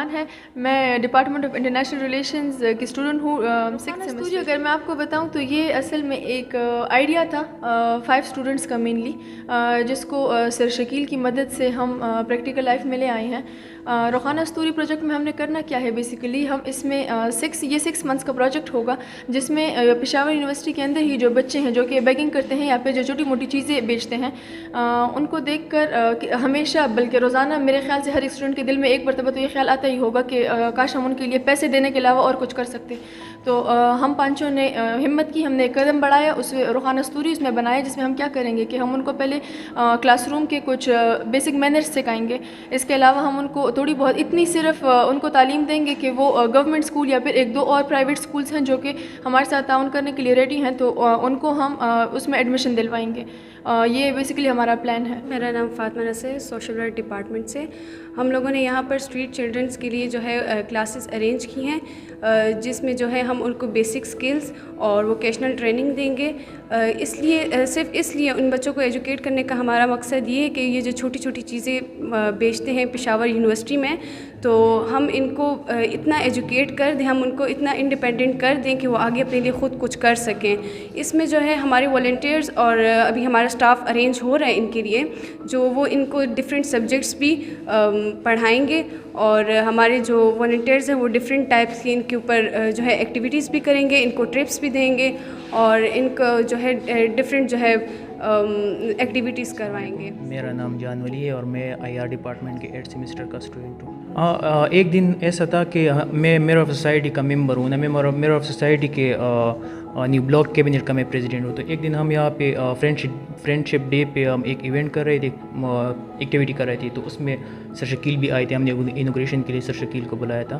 رحمان ہے. میں department of international relations کی اسٹوڈنٹ ہوں. 6th semester. اگر میں آپ کو بتاؤں تو یہ اصل میں ایک آئیڈیا تھا 5 اسٹوڈنٹس کا مینلی, جس کو سر شکیل کی مدد سے ہم پریکٹیکل لائف میں لے آئے ہیں. روخانہ استوری پروجیکٹ میں ہم نے کرنا کیا ہے بیسیکلی, ہم اس میں 6 منتھس کا پروجیکٹ ہوگا, جس میں پشاور یونیورسٹی کے اندر ہی جو بچے ہیں جو کہ بیگنگ کرتے ہیں یا پھر جو چھوٹی موٹی چیزیں بیچتے ہیں, ان کو دیکھ کر ہمیشہ بلکہ روزانہ میرے خیال سے ہر ایک اسٹوڈنٹ کے دل میں ایک مرتبہ تو یہ خیال آتا ہی ہوگا کہ کاش ہم ان کے لیے پیسے دینے کے علاوہ اور کچھ کر سکتے. تو ہم پانچوں نے ہمت کی, ہم نے ایک قدم بڑھایا, اس روخانہ استوری اس میں بنایا, جس میں ہم کیا کریں گے کہ ہم ان کو پہلے کلاس روم کے کچھ بیسک مینرز سکھائیں گے. اس کے علاوہ ہم ان کو تھوڑی بہت اتنی صرف ان کو تعلیم دیں گے کہ وہ گورنمنٹ اسکول یا پھر 1-2 اور پرائیویٹ اسکولس ہیں جو کہ ہمارے ساتھ تعاون کرنے کے لیے ریڈی ہیں, تو ان کو ہم اس میں ایڈمیشن دلوائیں گے. یہ بیسیکلی ہمارا پلان ہے. میرا نام فاطمہ نصر ہے, سوشل ورک ڈپارٹمنٹ سے. ہم لوگوں نے یہاں پر اسٹریٹ چلڈرنس کے لیے جو ہے کلاسز ارینج کی ہیں, جس میں جو ہے ہم ان کو بیسک اسکلز اور ووکیشنل ٹریننگ دیں گے. صرف اس لیے ان بچوں کو ایجوکیٹ کرنے کا ہمارا مقصد یہ ہے کہ یہ جو چھوٹی چھوٹی چیزیں بیچتے ہیں پشاور یونیورسٹی میں, تو ہم ان کو اتنا ایجوکیٹ کر دیں, ہم ان کو اتنا انڈیپینڈنٹ کر دیں کہ وہ آگے اپنے لیے خود کچھ کر سکیں. اس میں جو ہے ہمارے والنٹیئرز اور ابھی ہمارا اسٹاف ارینج ہو رہا ہے ان کے لیے, جو وہ ان کو ڈفرینٹ سبجیکٹس بھی پڑھائیں گے, اور ہمارے جو والنٹیئرز ہیں وہ ڈفرینٹ ٹائپس کی ان کے اوپر جو ہے ایکٹیویٹیز بھی کریں گے, ان کو ٹرپس بھی دیں گے, اور ان کو جو ہے ڈفرینٹ جو ہے ایکٹیویٹیز کروائیں گے. میرا نام جان ولی ہے اور میں IR ڈپارٹمنٹ کے 8th سیمسٹر کا اسٹوڈنٹ ہوں. ایک دن ایسا تھا کہ میں میئر آف سوسائٹی کا ممبر ہوں, میئر آف سوسائٹی کے نیو بلاک کیبنٹ کا میں پریزیڈنٹ ہوں. تو ایک دن ہم یہاں پہ فرینڈشپ ڈے پہ ہم ایک ایونٹ کر رہے تھے, ایکٹیویٹی کر رہے تھے. تو اس میں سر شکیل بھی آئے تھے, ہم نے انوگریشن کے لیے سر شکیل کو بلایا تھا.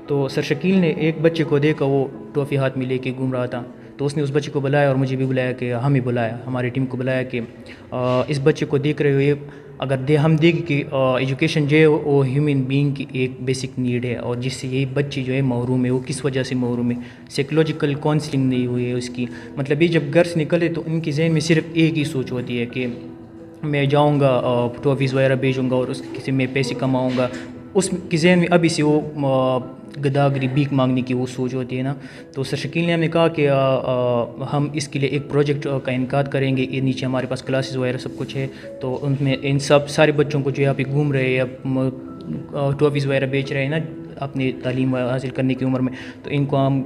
تو سر شکیل نے ایک بچے کو دیکھا, وہ ٹرافی ہاتھ میں لے کے گھوم رہا تھا, تو اس نے اس بچے کو بلایا اور مجھے بھی بلایا, کہ ہمیں بلایا, ہماری ٹیم کو بلایا کہ اس بچے کو دیکھ رہے ہوئے اگر ہم دیکھیں کہ ایجوکیشن جو ہے وہ ہیومن بینگ کی ایک بیسک نیڈ ہے, اور جس سے یہ بچے جو ہے محروم ہے, وہ کس وجہ سے محروم ہے, سائیکولوجیکل کاؤنسلنگ نہیں ہوئی ہے اس کی. مطلب یہ جب گھر سے نکلے تو ان کے ذہن میں صرف ایک ہی سوچ ہوتی ہے کہ میں جاؤں گا ٹرافیز وغیرہ بھیجوں گا اور اس کسی میں پیسے کماؤں گا. اس کے ذہن میں ابھی سے وہ گداگری بھیک مانگنے کی وہ سوچ ہوتی ہے نا. تو سر شکیل نے ہمیں کہا کہ ہم اس کے لیے ایک پروجیکٹ کا انعقاد کریں گے. یہ نیچے ہمارے پاس کلاسز وغیرہ سب کچھ ہے, تو ان میں ان سارے بچوں کو جو یہاں پہ گھوم رہے ہیں یا ٹرافیز وغیرہ بیچ رہے ہیں نا اپنی تعلیم حاصل کرنے کی عمر میں, تو ان کو ہم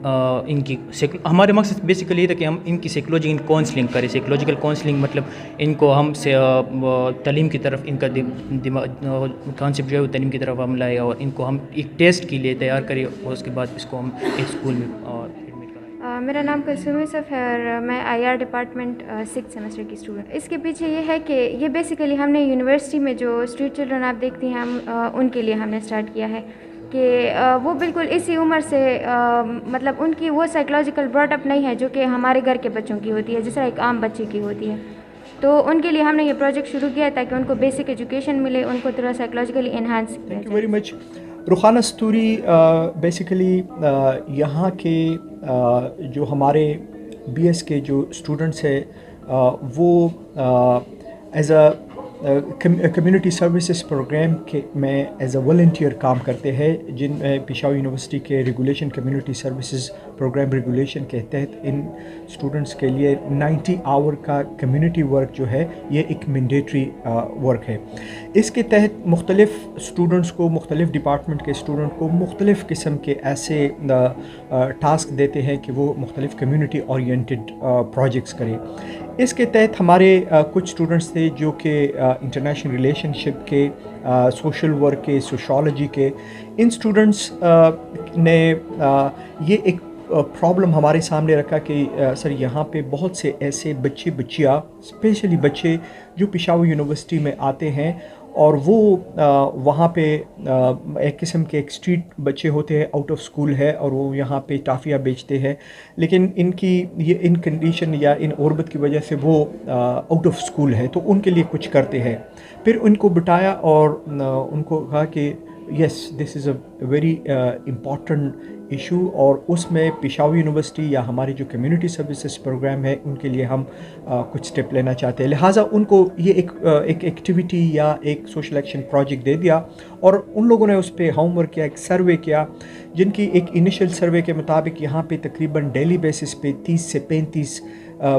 ان کی ہمارے مقصد بیسیکلی یہ تھا کہ ہم ان کی سائیکولوجیکل کاؤنسلنگ کریں. سائیکولوجیکل کاؤنسلنگ مطلب ان کو ہم سے تعلیم کی طرف ان کا کانسیپٹ جو ہے وہ تعلیم کی طرف ہم لائے, اور ان کو ہم ایک ٹیسٹ کے لیے تیار کریں, اور اس کے بعد اس کو ہم ایک اسکول میں ایڈمٹ کرائیں. میرا نام کلثوم یوسف ہے اور میں IR ڈپارٹمنٹ 6th سیمسٹر کی اسٹوڈنٹ. اس کے پیچھے یہ ہے کہ یہ بیسیکلی ہم نے یونیورسٹی میں جو اسٹریٹ چلڈرن آپ دیکھتی ہیں, ہم ان کے لیے ہم نے اسٹارٹ کیا ہے کہ وہ بالکل اسی عمر سے مطلب ان کی وہ سائیکولوجیکل براٹ اپ نہیں ہے جو کہ ہمارے گھر کے بچوں کی ہوتی ہے, جس طرح ایک عام بچے کی ہوتی ہے. تو ان کے لیے ہم نے یہ پروجیکٹ شروع کیا ہے تاکہ ان کو بیسک ایجوکیشن ملے, ان کو تھوڑا سائیکولوجیکلی انہانس کیا جائے. Thank you very much. روخانہ استوری بیسیکلی یہاں کے جو ہمارے BS کے جو اسٹوڈنٹس ہیں وہ as a community services programme کے میں ایز اے والنٹیئر کام کرتے ہیں, جن میں پشاور یونیورسٹی کے regulation community services programme regulation کے تحت ان اسٹوڈنٹس کے لیے 90 آور کا کمیونٹی ورک جو ہے یہ ایک مینڈیٹری ورک ہے. اس کے تحت مختلف اسٹوڈنٹس کو, مختلف ڈپارٹمنٹ کے اسٹوڈنٹ کو مختلف قسم کے ایسے ٹاسک دیتے ہیں کہ وہ مختلف کمیونٹی اورینٹڈ پروجیکٹس کریں. اس کے تحت ہمارے کچھ اسٹوڈنٹس تھے جو کہ انٹرنیشنل ریلیشن شپ کے, سوشل ورک کے, سوشالوجی کے. ان اسٹوڈنٹس نے یہ ایک پرابلم ہمارے سامنے رکھا کہ سر یہاں پہ بہت سے ایسے بچیاں اسپیشلی بچے جو پشاور یونیورسٹی میں آتے ہیں اور وہ وہاں پہ ایک قسم کے ایک اسٹریٹ بچے ہوتے ہیں, آؤٹ آف اسکول ہے, اور وہ یہاں پہ ٹافیاں بیچتے ہیں, لیکن ان کی یہ ان کنڈیشن یا ان غربت کی وجہ سے وہ آؤٹ آف اسکول ہے, تو ان کے لیے کچھ کرتے ہیں. پھر ان کو بٹایا اور ان کو کہا کہ یس دس از اے ویری امپورٹنٹ ایشو اور اس میں پشاور یونیورسٹی یا ہماری جو کمیونٹی سروسز پروگرام ہے ان کے لیے ہم کچھ اسٹیپ لینا چاہتے ہیں. لہٰذا ان کو یہ ایک ایکٹیویٹی یا ایک سوشل ایکشن پروجیکٹ دے دیا اور ان لوگوں نے اس پہ ہوم ورک کیا, ایک سروے کیا, جن کی ایک انیشل سروے کے مطابق یہاں پہ تقریباً ڈیلی بیسس پہ 30 سے 35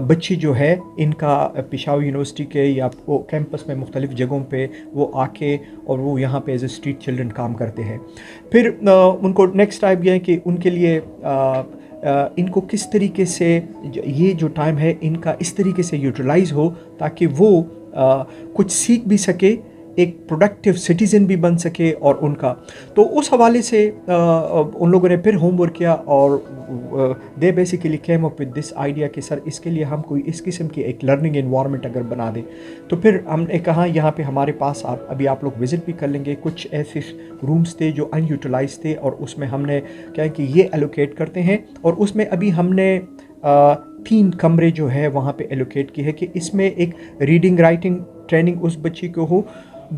بچے جو ہے ان کا پشاور یونیورسٹی کے یا وہ کیمپس میں مختلف جگہوں پہ وہ آ کے اور وہ یہاں پہ ایز اے اسٹریٹ چلڈرن کام کرتے ہیں. پھر ان کو نیکسٹ ٹائپ یہ ہے کہ ان کے لیے ان کو کس طریقے سے یہ جو ٹائم ہے ان کا اس طریقے سے یوٹیلائز ہو تاکہ وہ کچھ سیکھ بھی سکے, ایک پروڈکٹیو سٹیزن بھی بن سکے. اور ان کا تو اس حوالے سے ان لوگوں نے پھر ہوم ورک کیا اور they basically came up with this idea کہ سر اس کے لیے ہم کوئی اس قسم کی ایک لرننگ انوائرمنٹ اگر بنا دیں. تو پھر ہم نے کہا یہاں پہ ہمارے پاس ابھی آپ لوگ وزٹ بھی کر لیں گے, کچھ ایسے رومز تھے جو ان یوٹیلائز تھے اور اس میں ہم نے کیا کہ یہ ایلوکیٹ کرتے ہیں اور اس میں ابھی ہم نے 3 کمرے جو ہے وہاں پہ ایلوکیٹ کی ہے کہ اس میں ایک ریڈنگ رائٹنگ ٹریننگ اس بچی کو ہو,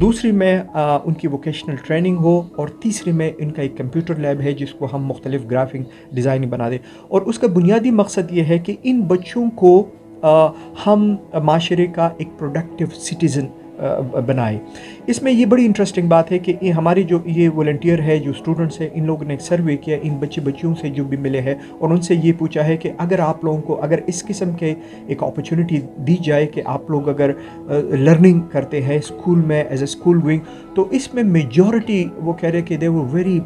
دوسری میں ان کی ووکیشنل ٹریننگ ہو اور تیسری میں ان کا ایک کمپیوٹر لیب ہے جس کو ہم مختلف گرافک ڈیزائن بنا دیں. اور اس کا بنیادی مقصد یہ ہے کہ ان بچوں کو ہم معاشرے کا ایک پروڈکٹیو سٹیزن بنائے. اس میں یہ بڑی انٹرسٹنگ بات ہے کہ ہماری جو یہ والنٹیئر ہے جو اسٹوڈنٹس ہیں ان لوگوں نے ایک سروے کیا ان بچیوں سے جو بھی ملے ہیں اور ان سے یہ پوچھا ہے کہ اگر آپ لوگوں کو اگر اس قسم کے ایک اپرچونٹی دی جائے کہ آپ لوگ اگر لرننگ کرتے ہیں اسکول میں ایز اے اسکول گوئنگ, تو اس میں میجورٹی وہ کہہ رہے کہ they were very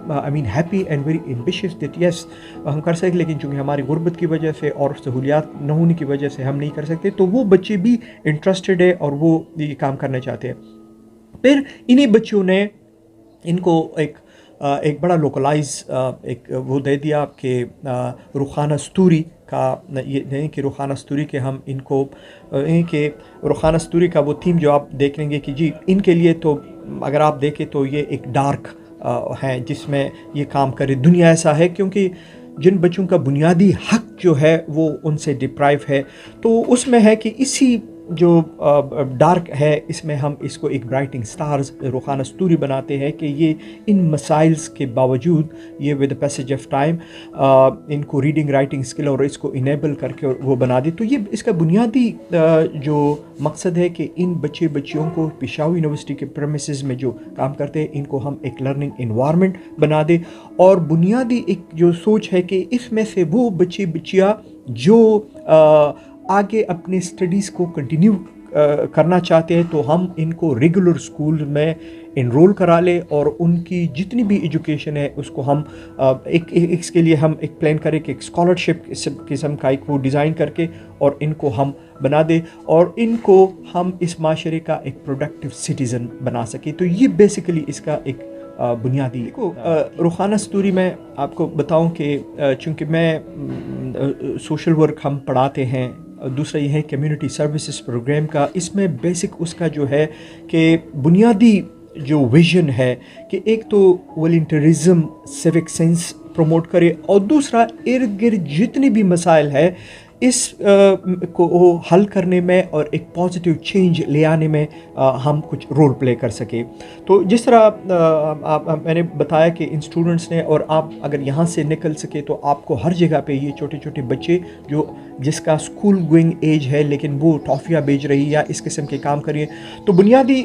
happy and very ambitious that yes ہم کر سکتے, لیکن چونکہ ہماری غربت کی وجہ سے اور سہولیات نہ ہونے کی وجہ سے ہم نہیں کر سکتے. تو وہ بچے بھی انٹرسٹڈ ہے اور وہ یہ کام کرنا چاہتے ہیں. پھر انہی بچوں نے ان کو ایک بڑا لوکلائز ایک وہ دے دیا کہ رخانہ ستوری کا یہ نہیں کہ رخانہ ستوری کے ہم ان کو کہ رخانہ ستوری کا وہ تھیم جو آپ دیکھ لیں گے کہ جی ان کے لیے تو اگر آپ دیکھیں تو یہ ایک ڈارک ہے جس میں یہ کام کرے. دنیا ایسا ہے کیونکہ جن بچوں کا بنیادی حق جو ہے وہ ان سے ڈپرائیو ہے, تو اس میں ہے کہ اسی جو ڈارک ہے اس میں ہم اس کو ایک برائٹنگ سٹارز رخانہ ستوری بناتے ہیں کہ یہ ان مسائلز کے باوجود یہ ود پیسج آف ٹائم ان کو ریڈنگ رائٹنگ اسکل اور اس کو انیبل کر کے وہ بنا دے. تو یہ اس کا بنیادی جو مقصد ہے کہ ان بچیوں کو پشاور یونیورسٹی کے پریمیسز میں جو کام کرتے ہیں ان کو ہم ایک لرننگ انوائرمنٹ بنا دیں. اور بنیادی ایک جو سوچ ہے کہ اس میں سے وہ بچیاں جو آگے اپنے اسٹڈیز کو کنٹینیو کرنا چاہتے ہیں تو ہم ان کو ریگولر اسکول میں انرول کرا لیں اور ان کی جتنی بھی ایجوکیشن ہے اس کو ہم اس کے لیے ہم ایک پلان کریں کہ ایک اسکالرشپ قسم کا ایک وہ ڈیزائن کر کے اور ان کو ہم بنا دیں اور ان کو ہم اس معاشرے کا ایک پروڈکٹیو سٹیزن بنا سکیں. تو یہ بیسیکلی اس کا ایک بنیادی رخانہ ستوری میں آپ کو بتاؤں کہ چونکہ میں سوشل ورک ہم پڑھاتے ہیں, دوسرا یہ ہے کمیونٹی سروسز پروگرام کا, اس میں بیسک اس کا جو ہے کہ بنیادی جو ویژن ہے کہ ایک تو والنٹرزم سیوک سینس پروموٹ کرے اور دوسرا ارد گرد جتنی بھی مسائل ہے اس کو حل کرنے میں اور ایک پازیٹیو چینج لے آنے میں ہم کچھ رول پلے کر سکیں. تو جس طرح میں نے بتایا کہ ان اسٹوڈنٹس نے اور آپ اگر یہاں سے نکل سکے تو آپ کو ہر جگہ پہ یہ چھوٹے چھوٹے بچے جو جس کا اسکول گوئنگ ایج ہے لیکن وہ ٹافیاں بیچ رہی یا اس قسم کے کام کریے. تو بنیادی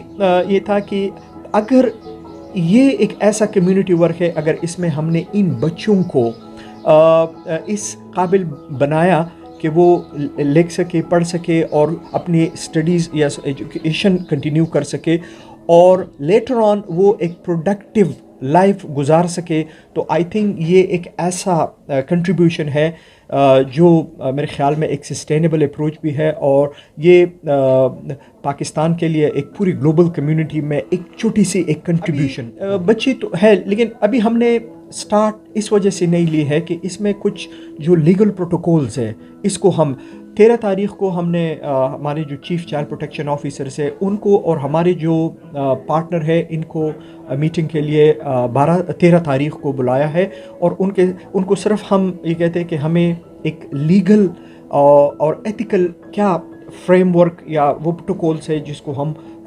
یہ تھا کہ اگر یہ ایک ایسا کمیونٹی ورک ہے, اگر اس میں ہم نے ان بچوں کو اس قابل بنایا کہ وہ لکھ سکے, پڑھ سکے اور اپنی اسٹڈیز یا ایجوکیشن کنٹینیو کر سکے اور لیٹر آن وہ ایک پروڈکٹیو لائف گزار سکے, تو آئی تھنک یہ ایک ایسا کنٹریبیوشن ہے جو میرے خیال میں ایک سسٹینیبل اپروچ بھی ہے اور یہ پاکستان کے لیے ایک پوری گلوبل کمیونٹی میں ایک چھوٹی سی ایک کنٹریبیوشن. بچی تو ہے لیکن ابھی ہم نے سٹارٹ اس وجہ سے نہیں لی ہے کہ اس میں کچھ جو لیگل پروٹوکولز ہیں اس کو ہم 13 تاریخ کو ہم نے ہمارے جو چیف چائلڈ پروٹیکشن آفیسرز ہیں ان کو اور ہمارے جو پارٹنر ہے ان کو میٹنگ کے لیے 13 تاریخ کو بلایا ہے اور ان کو صرف ہم یہ کہتے ہیں کہ ہمیں ایک لیگل اور ایتھیکل کیا فریم ورک یا وہ پروٹوکولز ہے جس کو ہم